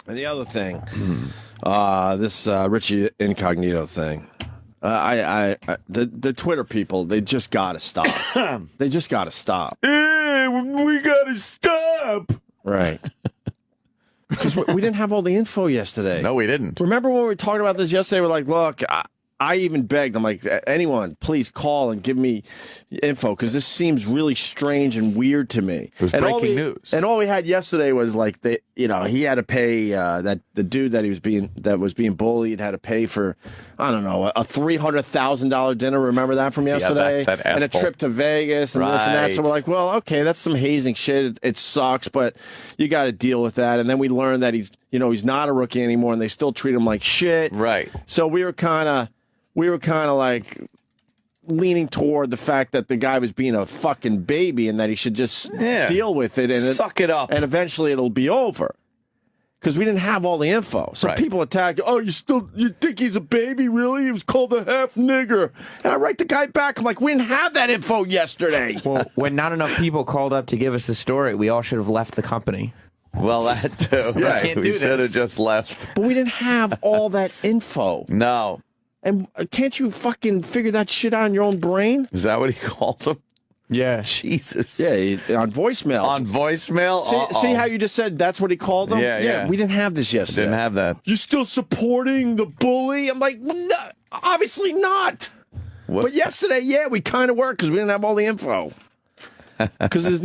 And the other thing, this Richie Incognito thing. The Twitter people, they just got to stop. They just got to stop. Hey, we got to stop. Right. Because we didn't have all the info yesterday. No, we didn't. Remember when we were talking about this yesterday? We're like, look, I even begged. I'm like, anyone, please call and give me info because this seems really strange and weird to me. It was breaking news. And all we had yesterday was like, he had to pay that the dude that was being bullied had to pay for, I don't know, a $300,000 dinner. Remember that from yesterday? Yeah, that and a trip to Vegas and this and that. So we're like, well, okay, that's some hazing shit. It sucks, but you got to deal with that. And then we learned that he's not a rookie anymore, and they still treat him like shit. Right. So we were kind of like leaning toward the fact that the guy was being a fucking baby and that he should just deal with it and suck it up, and eventually it'll be over. Because we didn't have all the info. So people attacked, you think he's a baby, really? He was called a half nigger. And I write the guy back, I'm like, we didn't have that info yesterday. Well, when not enough people called up to give us the story, we all should have left the company. Well, that too. Yeah, right. We should have just left. But we didn't have all that info. No. And can't you fucking figure that shit out in your own brain? Is that what he called him? Yeah. Jesus. Yeah, on voicemails. On voicemail? See how you just said that's what he called them? Yeah. We didn't have this yesterday. Didn't have that. You're still supporting the bully? I'm like, no, obviously not. What? But yesterday, we kind of were because we didn't have all the info. Because there's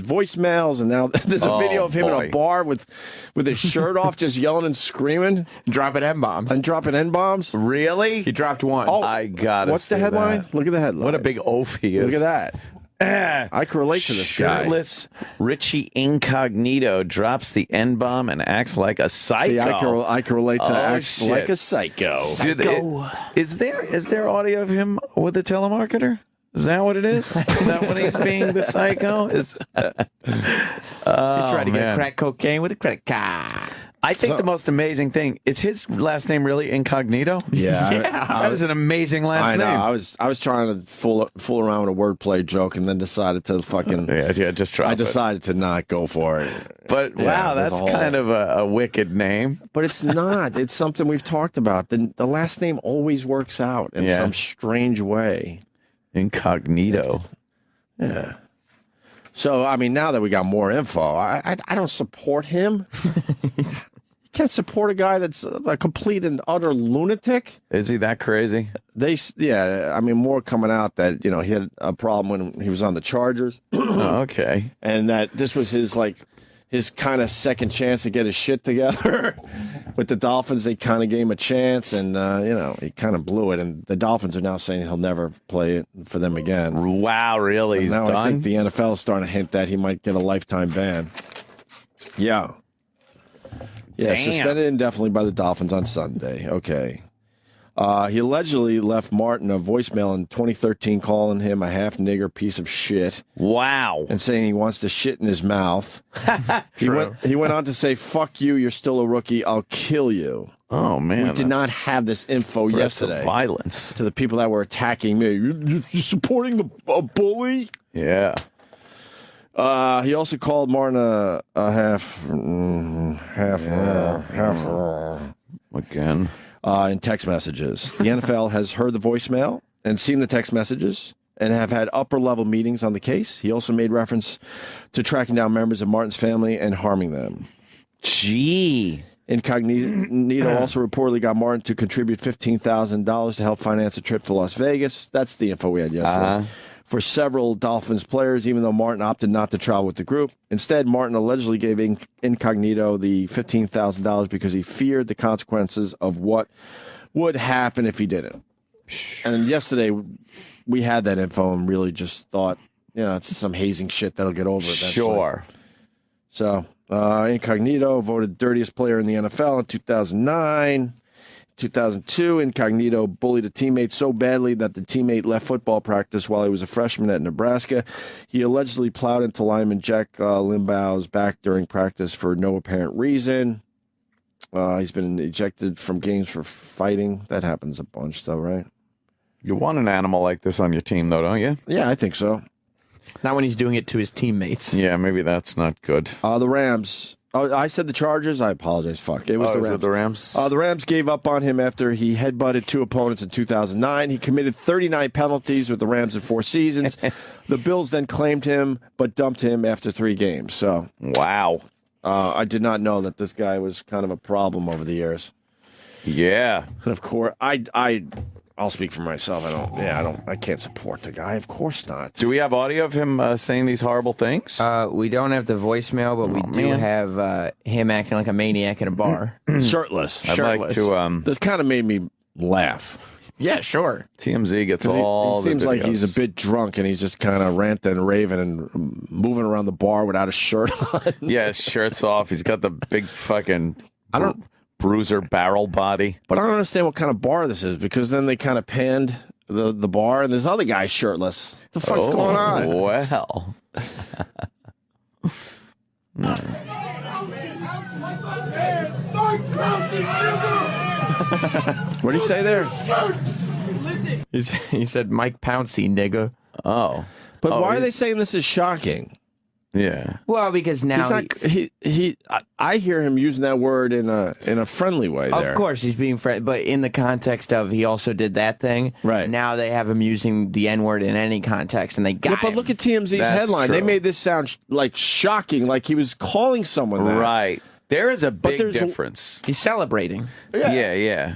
voicemails, and now there's a video of him in a bar with his shirt off, just yelling and screaming, dropping N-bombs. And dropping N-bombs. Really? He dropped one. Oh, I got it. What's the headline? That. Look at the headline. What a big oaf he is. Look at that. I can relate to this guy. Shirtless Richie Incognito drops the N-bomb and acts like a psycho. See, I can relate to act like a psycho. Is there audio of him with a telemarketer? Is that what it is? Is that when he's being the psycho? He's trying to get crack cocaine with a credit card. I think the most amazing thing is his last name really Incognito. Yeah, that is an amazing last name. I was trying to fool around with a wordplay joke and then decided to fucking just try. I decided to not go for it. But wow, that's kind of a wicked name. But it's not. It's something we've talked about. The last name always works out in some strange way. Incognito. Yeah. So, I mean, now that we got more info, I don't support him. You can't support a guy that's a complete and utter lunatic. Is he that crazy? I mean, more coming out that, he had a problem when he was on the Chargers. Okay. And that this was his kind of second chance to get his shit together. With the Dolphins, they kind of gave him a chance, and, he kind of blew it. And the Dolphins are now saying he'll never play it for them again. Wow, really? He's done? I think the NFL is starting to hint that he might get a lifetime ban. Yeah. Yeah, suspended indefinitely by the Dolphins on Sunday. Okay. He allegedly left Martin a voicemail in 2013 calling him a half-nigger piece of shit. Wow. And saying he wants to shit in his mouth. He went on to say, fuck you, you're still a rookie, I'll kill you. Oh, man. We did not have this info yesterday. Violence. To the people that were attacking me. You're supporting a bully? Yeah. He also called Martin a half again. In text messages. The NFL has heard the voicemail and seen the text messages and have had upper-level meetings on the case. He also made reference to tracking down members of Martin's family and harming them. Gee. Incognito also reportedly got Martin to contribute $15,000 to help finance a trip to Las Vegas. That's the info we had yesterday. For several Dolphins players, even though Martin opted not to travel with the group. Instead, Martin allegedly gave Incognito the $15,000 because he feared the consequences of what would happen if he didn't. And yesterday, we had that info and really just thought, it's some hazing shit that'll get over eventually. Sure. So, Incognito voted dirtiest player in the NFL in 2009. 2002, Incognito bullied a teammate so badly that the teammate left football practice while he was a freshman at Nebraska. He allegedly plowed into lineman Jack Limbaugh's back during practice for no apparent reason. He's been ejected from games for fighting. That happens a bunch, though, right? You want an animal like this on your team, though, don't you? Yeah, I think so. Not when he's doing it to his teammates. Yeah, maybe that's not good. The Rams Oh, I said the Chargers. I apologize. Fuck. It was the Rams. The Rams? The Rams gave up on him after he headbutted 2 opponents in 2009. He committed 39 penalties with the Rams in 4 seasons. The Bills then claimed him, but dumped him after 3 games. So, wow. I did not know that this guy was kind of a problem over the years. Yeah. And of course, I'll speak for myself. I can't support the guy. Of course not. Do we have audio of him saying these horrible things? We don't have the voicemail, but we do have him acting like a maniac in a bar. Shirtless. I'd like to. This kind of made me laugh. Yeah, sure. TMZ gets all. He seems the like videos. he's a bit drunk and he's just kind of ranting and raving and moving around the bar without a shirt on. Yeah, his shirt's off. He's got the big fucking. Bruiser barrel body. But I don't understand what kind of bar this is, because then they kind of panned the bar and there's other guys shirtless. What the fuck's going on? Well. What did he say there? He said, Mike Pouncey, nigga. Oh. But why are they saying this is shocking? Yeah. Well, because now I hear him using that word in a friendly way there. Of course, he's being friendly, but in the context of he also did that thing. Right. Now they have him using the N-word in any context, and they got but him. look at TMZ's That's headline. true. They made this sound like shocking, like he was calling someone that. Right. There is a big there's difference. He's celebrating. Yeah.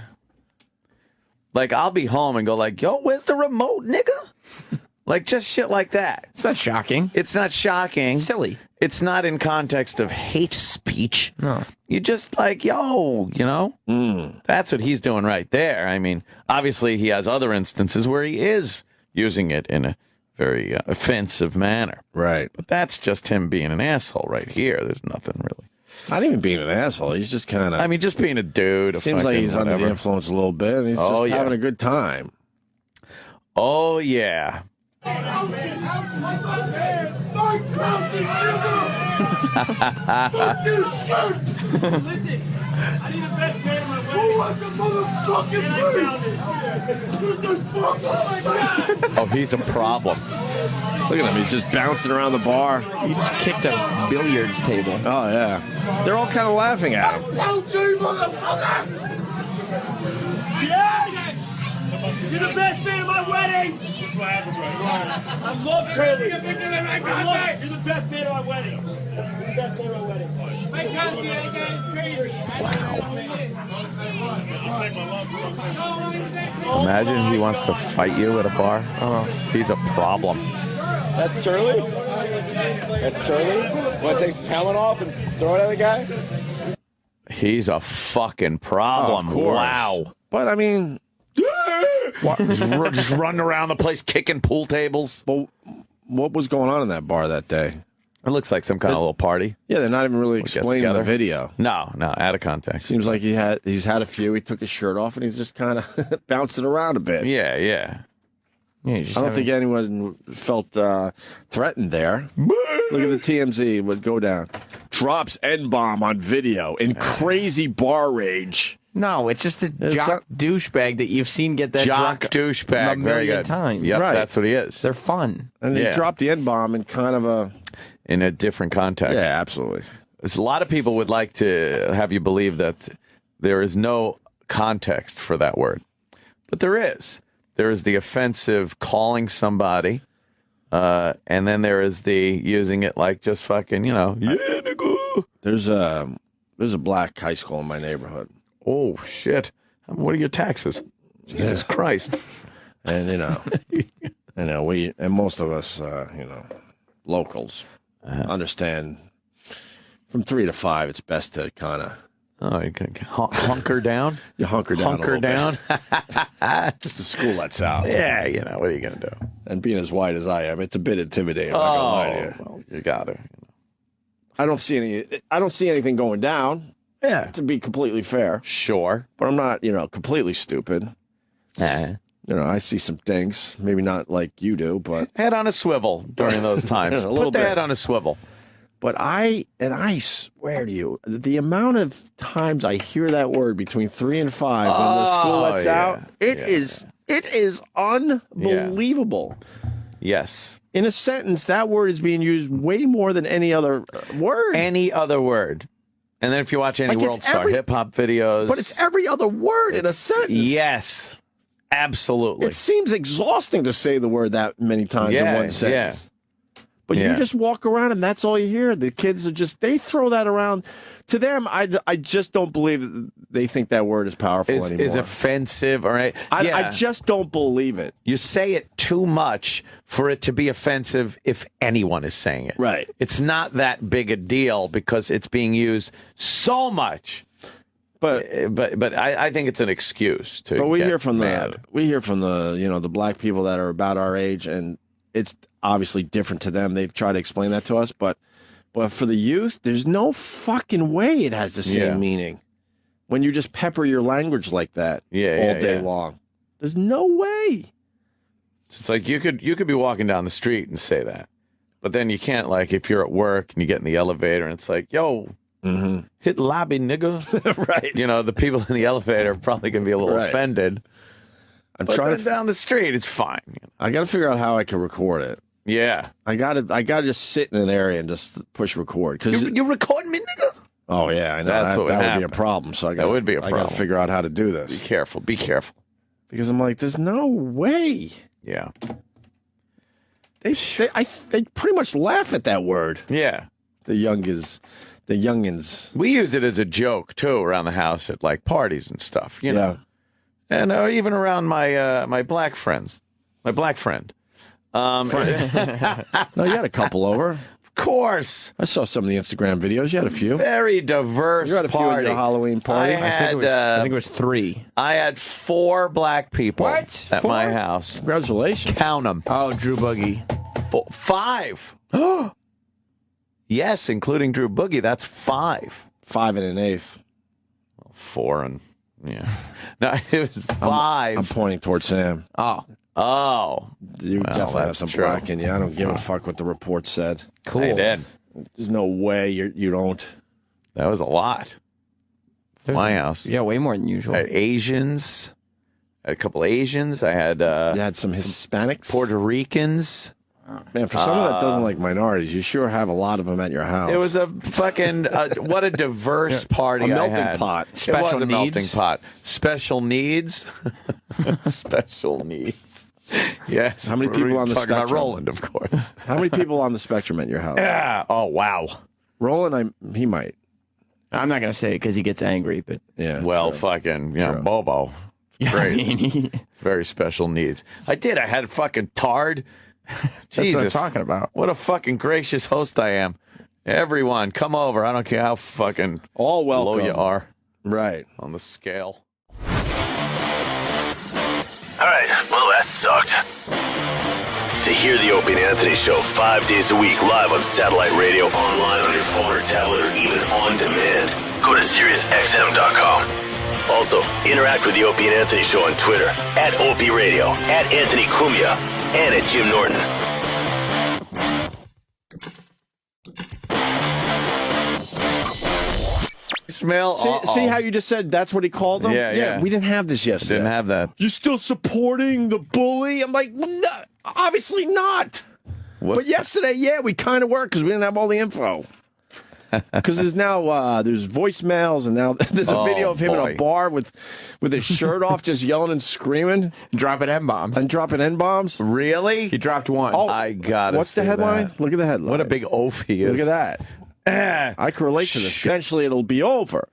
Like, I'll be home and go like, yo, where's the remote, nigga? Like, just shit like that. It's not shocking. It's not shocking. Silly. It's not in context of hate speech. No. You just like, yo, That's what he's doing right there. I mean, obviously he has other instances where he is using it in a very offensive manner. Right. But that's just him being an asshole right here. There's nothing really. Not even being an asshole. He's just kind of. I mean, just being a dude. Seems like he's under the influence a little bit, and he's just having a good time. Oh, yeah. Listen, I need the best man in my wedding. Who wants the motherfucking place? Oh, he's a problem. Look at him. He's just bouncing around the bar. He just kicked a billiards table. Oh, yeah. They're all kind of laughing at him. Yeah! You're the best man in my wedding! This is what happens I love Turley. You're the best man in my wedding. You're the best man in my wedding. My God, that guy is crazy. Imagine he wants to fight you at a bar. Oh, he's a problem. That's Turley? That's Turley? Want to take his helmet off and throw it at the guy? He's a fucking problem. Of course. Wow. But, I mean... just running around the place kicking pool tables. But what was going on in that bar that day? It looks like some kind of little party. Yeah, they're not even really explaining the together. video. No, out of context. Seems like he's had a few. He took his shirt off and he's just kind of bouncing around a bit. Yeah. I don't think anyone felt threatened there. Look at the TMZ. Would go down. Drops N-bomb on video in crazy bar rage. No, it's just a jock douchebag that you've seen get that Jock drunk douchebag. a Very million good. times. Yep, Right. that's what he is. They're fun. And they dropped the N-bomb in kind of in a different context. Yeah, absolutely. There's a lot of people would like to have you believe that there is no context for that word. But there is. There is the offensive calling somebody, and then there is the using it like just fucking, yeah, nigga. There's a black high school in my neighborhood. Oh, shit. What are your taxes? Jesus Christ. And, we, and most of us, locals understand from 3 to 5, it's best to kind of. Oh, you can hunker down? You hunker down. Hunker down? Just the school lets out. Yeah, what are you going to do? And being as white as I am, it's a bit intimidating. I'm not gonna lie to you. Well, you got to. I don't see anything going down. Yeah. To be completely fair. Sure. But I'm not, completely stupid. I see some things, maybe not like you do, but Head on a swivel during those times. A little Put the bit. head on a swivel. But I swear to you, the amount of times I hear that word between 3 and 5 when the school lets out, it is unbelievable. Yes. In a sentence, that word is being used way more than any other word. Any other word. And then if you watch any Like, it's World Star every- hip hop videos, But it's every other word in a sentence. yes, absolutely. It seems exhausting to say the word that many times in one sentence. But you just walk around and that's all you hear. The kids are they throw that around. To them, I just don't believe that they think that word is powerful anymore. Is offensive, all right? I just don't believe it. You say it too much for it to be offensive if anyone is saying it. Right. It's not that big a deal because it's being used so much. But I think it's an excuse to. But we get hear from mad. the black people that are about our age, and it's obviously different to them. They've tried to explain that to us, but for the youth, there's no fucking way it has the same meaning when you just pepper your language like that all day long. There's no way. It's like you could be walking down the street and say that, but then you can't. Like if you're at work and you get in the elevator and it's like, yo. Hit lobby, nigga. Right. You know, the people in the elevator are probably going to be a little offended. I'm but trying then down the street, it's fine. I got to figure out how I can record it. Yeah. I got to just sit in an area and just push record. Cause you recording me, nigga? Oh, yeah. I know. That's what would that would be happen. a problem. So That would be a I got problem. to figure out how to do this. Be careful. Be careful. Because I'm like, there's no way. Yeah. They pretty much laugh at that word. Yeah. The youngins. We use it as a joke, too, around the house at, like, parties and stuff, you know? And even around my my black friends. My black friend. No, you had a couple over. Of course. I saw some of the Instagram videos. You had a few. Very diverse You had a few party. at your Halloween party. I think it was 3. I had 4 black people at 4? my house. Congratulations. Count them. Oh, Drew Boogie. 5. Yes, including Drew Boogie. That's 5. 5 and an eighth. 4 and no, it was 5. I'm pointing towards Sam. Oh, You definitely have that's some true. black in you. I don't give a fuck what the report said. cool. They did. There's no way you don't. That was a lot. My house. Yeah, way more than usual. I had Asians. I had a couple Asians. I had You had some Hispanics. Puerto Ricans. Man, for someone that doesn't like minorities, you sure have a lot of them at your house. It was a fucking what a diverse party. A melting I had. pot. It was Special a melting needs? pot. Special needs. Special needs. Yes. How many We're people on the talking about spectrum? Roland, of course. How many people on the spectrum at your house? Yeah. Oh wow. Roland, he might. I'm not gonna say it because he gets angry, but Yeah. Well, sure. fucking True. Bobo. I Great. mean, Very special needs. I did. I had fucking Tard. that's what I'm Jesus. talking about. What a fucking gracious host I am. Everyone, come over. I don't care how fucking All welcome. low you are Right. on the scale. All right, well, that sucked. To hear the Opie and Anthony Show 5 days a week live on satellite radio, online on your phone or tablet, or even on demand, go to SiriusXM.com. Also, interact with the Opie and Anthony Show on Twitter, at Opie Radio, at Anthony Cumia, and at Jim Norton. Smell. See how you just said that's what he called them? Yeah. We didn't have this yesterday. Didn't have that. You're still supporting the bully? I'm like, well, no, obviously not. What? But yesterday, we kind of were because we didn't have all the info. Because there's now there's voicemails and now there's a video of him in a bar with his shirt off, just yelling and screaming Dropping M-bombs. and dropping N-bombs. Really? He dropped one. Oh, I got it. what's the headline? Look at the headline. What a big oaf he is. Look at that. I can relate to this. Eventually, it'll be over.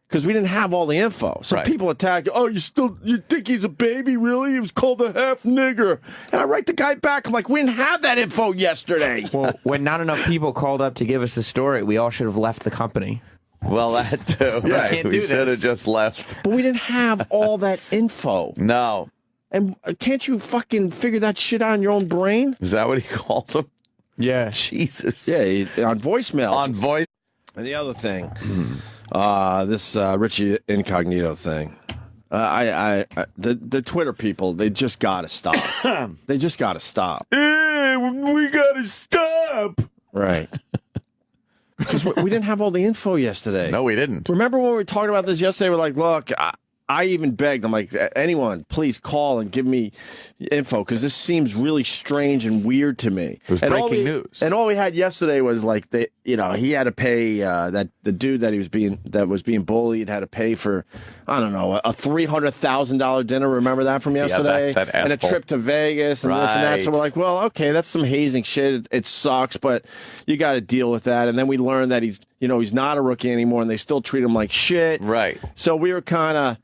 Because we didn't have all the info. So Right. people attack, you think he's a baby, really? He was called a half nigger. And I write the guy back, I'm like, we didn't have that info yesterday. Well, when not enough people called up to give us the story, we all should have left the company. Well, that too. Yeah, can't we do should have this. just left. But we didn't have all that info. No. And can't you fucking figure that shit out in your own brain? Is that what he called him? Yeah. Jesus. Yeah, on voicemails. On voice. And the other thing, this Richie Incognito thing. The Twitter people, they just got to stop. They just got to stop. Hey, we got to stop. Right. Because we didn't have all the info yesterday. No, we didn't. Remember when we talked about this yesterday? We're like, look, I even begged. I'm like, anyone, please call and give me info because this seems really strange and weird to me. It was breaking news. And all we had yesterday was like, he had to pay that the dude that was being bullied had to pay for, I don't know, a $300,000 dinner. Remember that from yesterday? Yeah, that and a trip to Vegas and this and that. So we're like, well, okay, that's some hazing shit. It sucks, but you got to deal with that. And then we learned that he's not a rookie anymore, and they still treat him like shit. Right. So we were kind of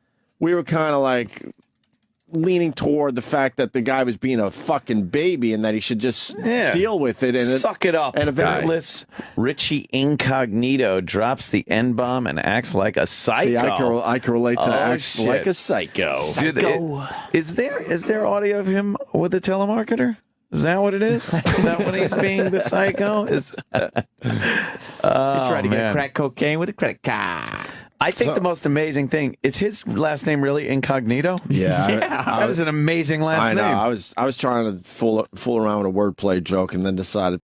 like leaning toward the fact that the guy was being a fucking baby and that he should just deal with it and suck it up. And eventually, Richie Incognito drops the N-bomb and acts like a psycho. See, I can relate to act shit. like a psycho. Is there audio of him with the telemarketer? Is that what it is? Is that when he's being the psycho? He's trying to get crack cocaine with a credit card. I think the most amazing thing is his last name really Incognito. Yeah, that was an amazing last name. I know. I was trying to fool around with a wordplay joke and then decided